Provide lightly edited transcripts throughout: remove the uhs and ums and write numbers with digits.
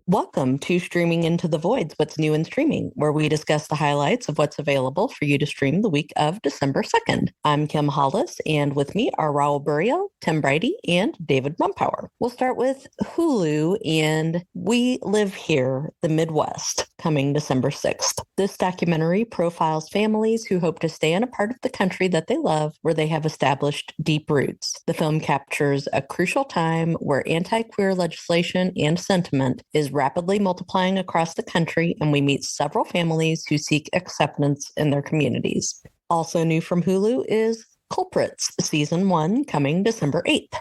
Welcome to Streaming Into the Voids, What's New in Streaming, where we discuss the highlights of what's available for you to stream the week of December 2nd. I'm Kim Hollis, and with me are Raul Burial, Tim Brady, and David Mumpower. We'll start with Hulu and We Live Here, the Midwest, coming December 6th. This documentary profiles families who hope to stay in a part of the country that they love, where they have established deep roots. The film captures a crucial time where anti-queer legislation and sentiment is rapidly multiplying across the country, and we meet several families who seek acceptance in their communities. Also new from Hulu is Culprits, Season 1, coming December 8th.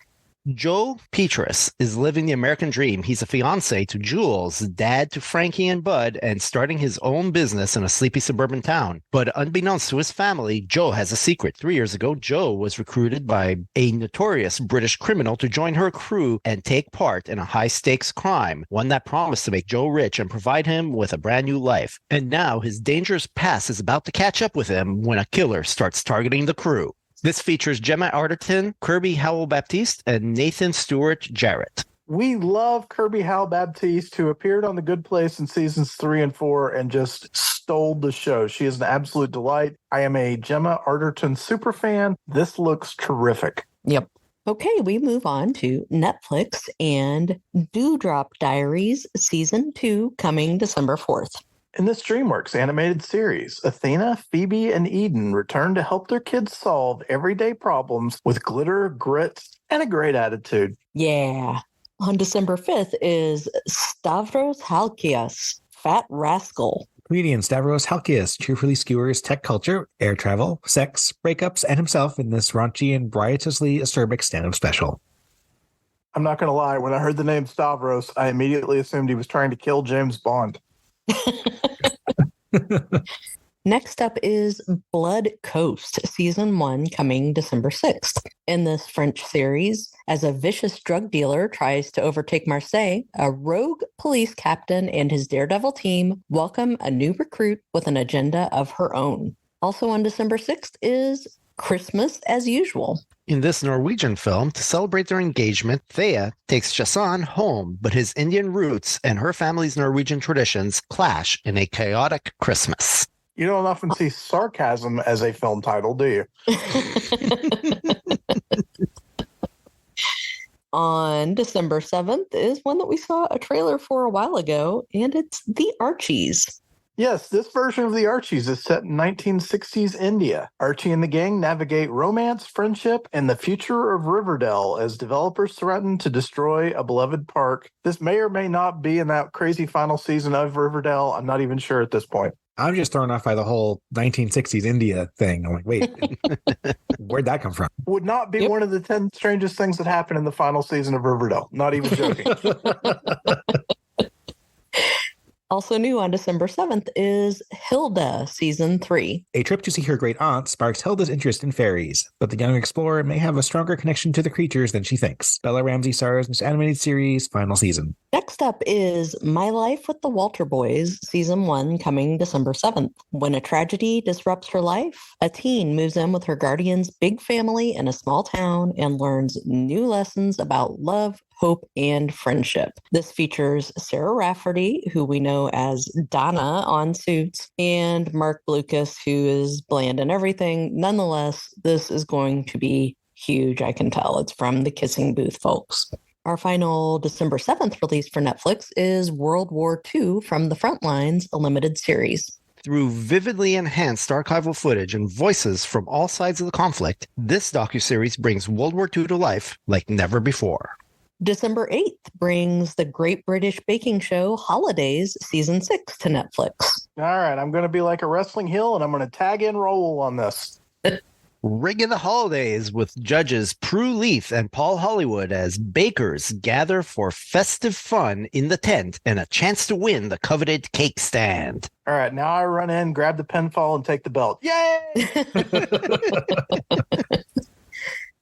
Joe Petrus is living the American dream. He's a fiance to Jules, dad to Frankie and Bud, and starting his own business in a sleepy suburban town. But unbeknownst to his family, Joe has a secret. 3 years ago, Joe was recruited by a notorious British criminal to join her crew and take part in a high-stakes crime, one that promised to make Joe rich and provide him with a brand new life. And now his dangerous past is about to catch up with him when a killer starts targeting the crew. This features Gemma Arterton, Kirby Howell-Baptiste, and Nathan Stewart Jarrett. We love Kirby Howell-Baptiste, who appeared on The Good Place in seasons 3 and 4 and just stole the show. She is an absolute delight. I am a Gemma Arterton superfan. This looks terrific. Yep. Okay, we move on to Netflix and Dewdrop Diaries, Season 2, coming December 4th. In this DreamWorks animated series, Athena, Phoebe, and Eden return to help their kids solve everyday problems with glitter, grit, and a great attitude. Yeah. On December 5th is Stavros Halkias, Fat Rascal. Comedian Stavros Halkias cheerfully skewers tech culture, air travel, sex, breakups, and himself in this raunchy and riotously acerbic stand-up special. I'm not going to lie, when I heard the name Stavros, I immediately assumed he was trying to kill James Bond. Next up is Blood Coast, Season 1, coming December 6th. In this French series, as a vicious drug dealer tries to overtake Marseille, a rogue police captain and his daredevil team welcome a new recruit with an agenda of her own. Also on December 6th is Christmas as Usual. In this Norwegian film, to celebrate their engagement, Thea takes Jason home, but his Indian roots and her family's Norwegian traditions clash in a chaotic Christmas. You don't often see sarcasm as a film title, do you? On December 7th is one that we saw a trailer for a while ago, and it's The Archies. Yes, this version of the Archies is set in 1960s India. Archie and the gang navigate romance, friendship, and the future of Riverdale as developers threaten to destroy a beloved park. This may or may not be in that crazy final season of Riverdale. I'm not even sure at this point. I'm just thrown off by the whole 1960s India thing. I'm like, wait, where'd that come from? Would not be one of the 10 strangest things that happened in the final season of Riverdale. Not even joking. Also new on December 7th is Hilda, Season 3. A trip to see her great aunt sparks Hilda's interest in fairies, but the young explorer may have a stronger connection to the creatures than she thinks. Bella Ramsey stars in this animated series' final season. Next up is My Life with the Walter Boys, Season 1, coming December 7th. When a tragedy disrupts her life, a teen moves in with her guardian's big family in a small town and learns new lessons about love, hope, and friendship. This features Sarah Rafferty, who we know as Donna on Suits, and Mark Blucas, who is bland in everything. Nonetheless, this is going to be huge, I can tell. It's from the Kissing Booth folks. Our final December 7th release for Netflix is World War II from the Frontlines, a limited series. Through vividly enhanced archival footage and voices from all sides of the conflict, this docuseries brings World War II to life like never before. December 8th brings the Great British Baking Show Holidays Season 6 to Netflix. All right, I'm going to be like a wrestling heel, and I'm going to tag in Raul on this. Ring in the Holidays with judges Prue Leith and Paul Hollywood as bakers gather for festive fun in the tent and a chance to win the coveted cake stand. All right, now I run in, grab the pinfall, and take the belt. Yay!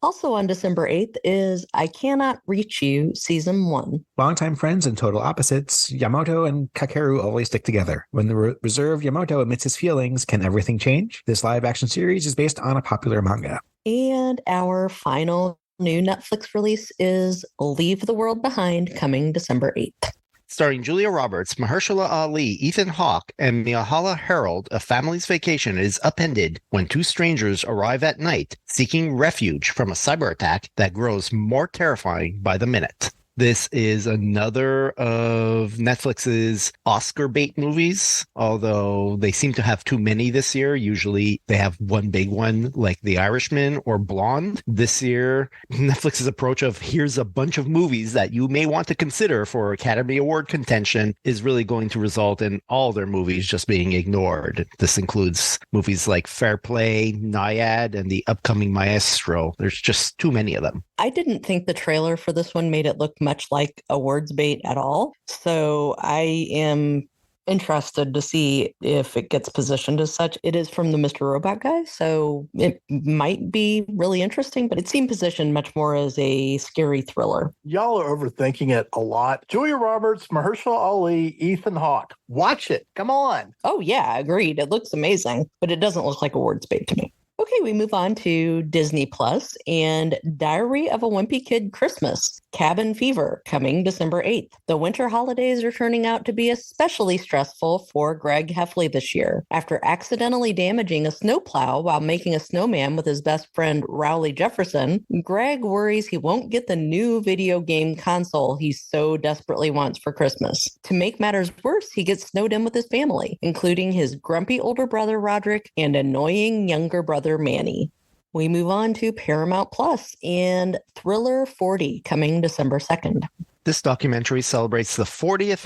Also on December 8th is I Cannot Reach You, Season 1. Longtime friends and total opposites, Yamato and Kakeru always stick together. When the reserved Yamato admits his feelings, can everything change? This live-action series is based on a popular manga. And our final new Netflix release is Leave the World Behind, coming December 8th. Starring Julia Roberts, Mahershala Ali, Ethan Hawke, and Miahala Harold, a family's vacation is upended when two strangers arrive at night seeking refuge from a cyber attack that grows more terrifying by the minute. This is another of Netflix's Oscar bait movies, although they seem to have too many this year. Usually they have one big one like The Irishman or Blonde. This year, Netflix's approach of here's a bunch of movies that you may want to consider for Academy Award contention is really going to result in all their movies just being ignored. This includes movies like Fair Play, Naiad, and the upcoming Maestro. There's just too many of them. I didn't think the trailer for this one made it look much like awards bait at all. So I am interested to see if it gets positioned as such. It is from the Mr. Robot guy, so it might be really interesting, but it seemed positioned much more as a scary thriller. Y'all are overthinking it a lot. Julia Roberts, Mahershala Ali, Ethan Hawke. Watch it. Come on. Oh yeah, agreed. It looks amazing, but it doesn't look like awards bait to me. Okay, we move on to Disney Plus and Diary of a Wimpy Kid Christmas, Cabin Fever, coming December 8th. The winter holidays are turning out to be especially stressful for Greg Heffley this year. After accidentally damaging a snowplow while making a snowman with his best friend Rowley Jefferson, Greg worries he won't get the new video game console he so desperately wants for Christmas. To make matters worse, he gets snowed in with his family, including his grumpy older brother Roderick and annoying younger brother Manny. We move on to Paramount Plus and Thriller 40, coming December 2nd. This documentary celebrates the 40th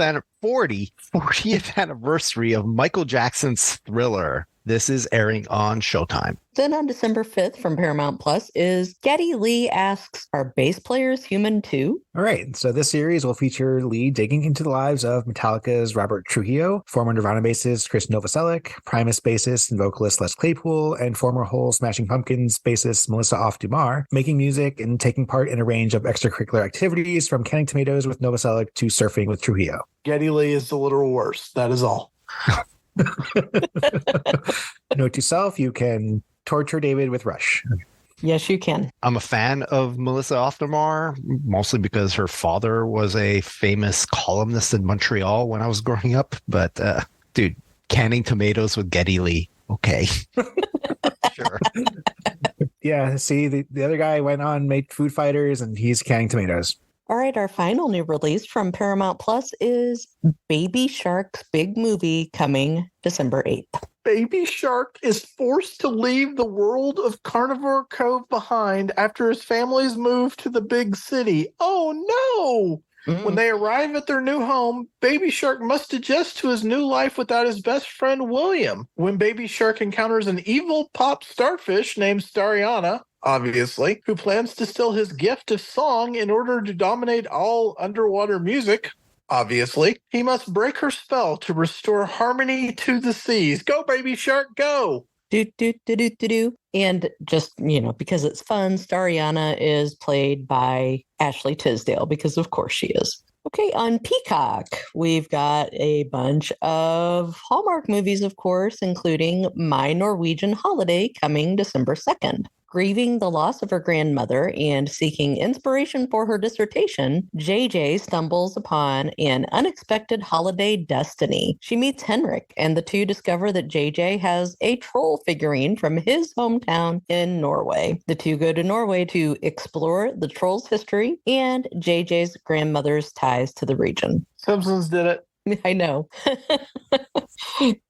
anniversary of Michael Jackson's Thriller. This is airing on Showtime. Then on December 5th from Paramount Plus is Geddy Lee Asks, Are Bass Players Human Too? All right, so this series will feature Lee digging into the lives of Metallica's Robert Trujillo, former Nirvana bassist Chris Novoselic, Primus bassist and vocalist Les Claypool, and former Hole Smashing Pumpkins bassist Melissa Auf-Dumar, making music and taking part in a range of extracurricular activities from canning tomatoes with Novoselic to surfing with Trujillo. Geddy Lee is the literal worst. That is all. Note to self, you can torture David with Rush. Yes, you can. I'm a fan of Melissa Auf-Dumar, mostly because her father was a famous columnist in Montreal when I was growing up. But, dude, canning tomatoes with Geddy Lee. Okay. Sure. Yeah, see, the other guy went on, made Food Fighters, and he's canning tomatoes. All right, our final new release from Paramount Plus is Baby Shark's Big Movie, coming December 8th. Baby Shark is forced to leave the world of Carnivore Cove behind after his family's moved to the big city. Oh no! When they arrive at their new home, Baby Shark must adjust to his new life without his best friend William. When Baby Shark encounters an evil pop starfish named Stariana, obviously, who plans to steal his gift of song in order to dominate all underwater music, obviously, he must break her spell to restore harmony to the seas. Go, Baby Shark, go! Do, do, do, do, do, do. And just, because it's fun, Stariana is played by Ashley Tisdale, because of course she is. Okay, on Peacock, we've got a bunch of Hallmark movies, of course, including My Norwegian Holiday, coming December 2nd. Grieving the loss of her grandmother and seeking inspiration for her dissertation, JJ stumbles upon an unexpected holiday destiny. She meets Henrik, and the two discover that JJ has a troll figurine from his hometown in Norway. The two go to Norway to explore the troll's history and JJ's grandmother's ties to the region. Simpsons did it. I know.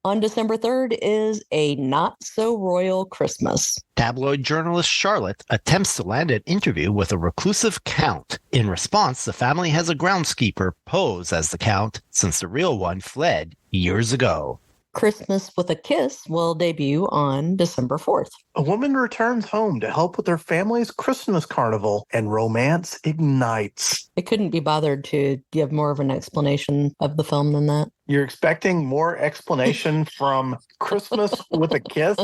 On December 3rd is A Not So Royal Christmas. Tabloid journalist Charlotte attempts to land an interview with a reclusive count. In response, the family has a groundskeeper pose as the count since the real one fled years ago. Christmas with a Kiss will debut on December 4th. A woman returns home to help with her family's Christmas carnival, and romance ignites. I couldn't be bothered to give more of an explanation of the film than that. You're expecting more explanation from Christmas with a Kiss?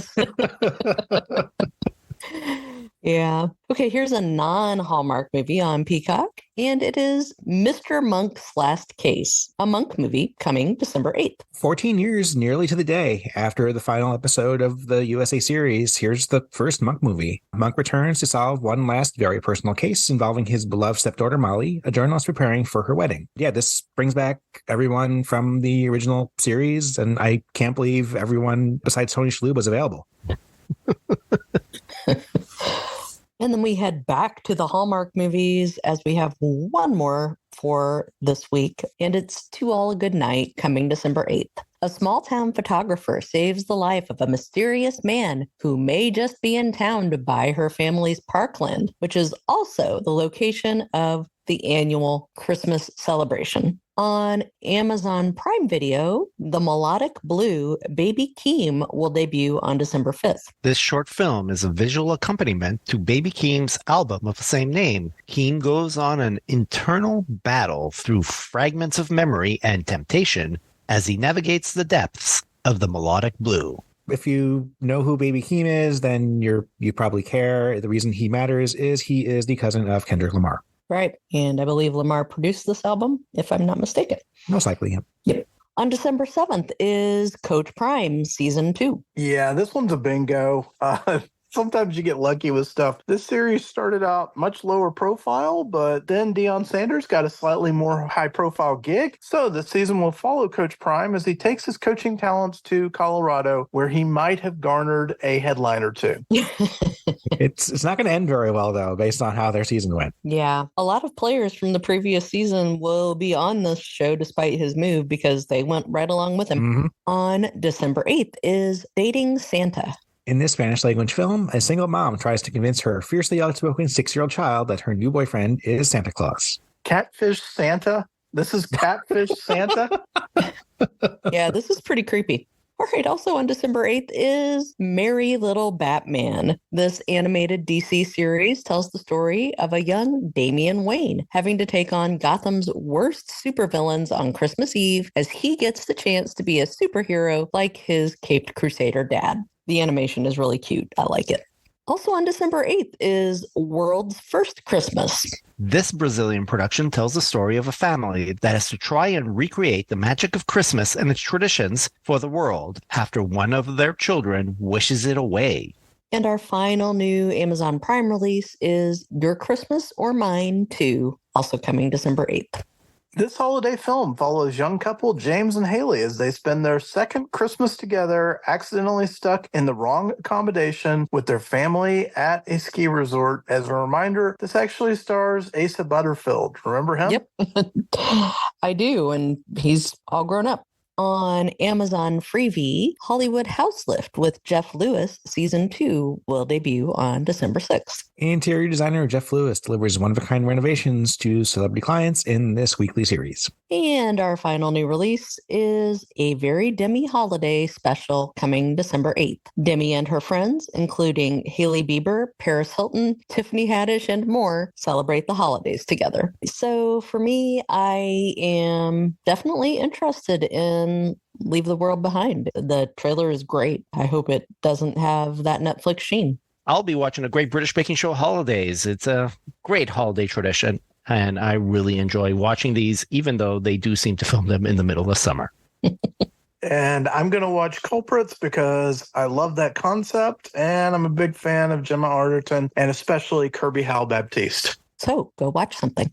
Yeah. Okay, here's a non-Hallmark movie on Peacock, and it is Mr. Monk's Last Case, a Monk movie coming December 8th. 14 years nearly to the day after the final episode of the USA series, here's the first Monk movie. Monk returns to solve one last very personal case involving his beloved stepdaughter Molly, a journalist preparing for her wedding. Yeah, this brings back everyone from the original series, and I can't believe everyone besides Tony Shalhoub was available. And then we head back to the Hallmark movies as we have one more for this week, and it's To All a Good Night coming December 8th. A small town photographer saves the life of a mysterious man who may just be in town to buy her family's parkland, which is also the location of the annual Christmas celebration. On Amazon Prime Video, The Melodic Blue Baby Keem will debut on December 5th. This short film is a visual accompaniment to Baby Keem's album of the same name. Keem goes on an internal battle through fragments of memory and temptation as he navigates the depths of the melodic blue. If you know who Baby Keem is, then you probably care. The reason he matters is he is the cousin of Kendrick Lamar. Right. And I believe Lamar produced this album, if I'm not mistaken. Most likely him. Yep. On December 7th is Coach Prime Season 2. Yeah, this one's a bingo. Sometimes you get lucky with stuff. This series started out much lower profile, but then Deion Sanders got a slightly more high-profile gig. So the season will follow Coach Prime as he takes his coaching talents to Colorado, where he might have garnered a headline or two. It's not going to end very well, though, based on how their season went. Yeah. A lot of players from the previous season will be on this show despite his move because they went right along with him. Mm-hmm. On December 8th is Dating Santa. In this Spanish-language film, a single mom tries to convince her fiercely outspoken 6-year-old child that her new boyfriend is Santa Claus. Catfish Santa? This is Catfish Santa? Yeah, this is pretty creepy. All right, also on December 8th is Merry Little Batman. This animated DC series tells the story of a young Damian Wayne having to take on Gotham's worst supervillains on Christmas Eve as he gets the chance to be a superhero like his caped crusader dad. The animation is really cute. I like it. Also on December 8th is World's First Christmas. This Brazilian production tells the story of a family that has to try and recreate the magic of Christmas and its traditions for the world after one of their children wishes it away. And our final new Amazon Prime release is Your Christmas or Mine 2, also coming December 8th. This holiday film follows young couple James and Haley as they spend their second Christmas together, accidentally stuck in the wrong accommodation with their family at a ski resort. As a reminder, this actually stars Asa Butterfield. Remember him? Yep, I do, and he's all grown up. On Amazon Freevee, Hollywood House Lift with Jeff Lewis Season 2 will debut on December 6th. Interior designer Jeff Lewis delivers one-of-a-kind renovations to celebrity clients in this weekly series. And our final new release is a Very Demi Holiday special coming December 8th. Demi and her friends, including Hailey Bieber, Paris Hilton, Tiffany Haddish, and more, celebrate the holidays together. So for me, I am definitely interested in Leave the World Behind. The trailer is great. I hope it doesn't have that Netflix sheen. I'll be watching a Great British Baking Show Holidays. It's a great holiday tradition, and I really enjoy watching these, even though they do seem to film them in the middle of summer. And I'm going to watch Culprits because I love that concept, and I'm a big fan of Gemma Arterton, and especially Kirby Howell Baptiste. So go watch something.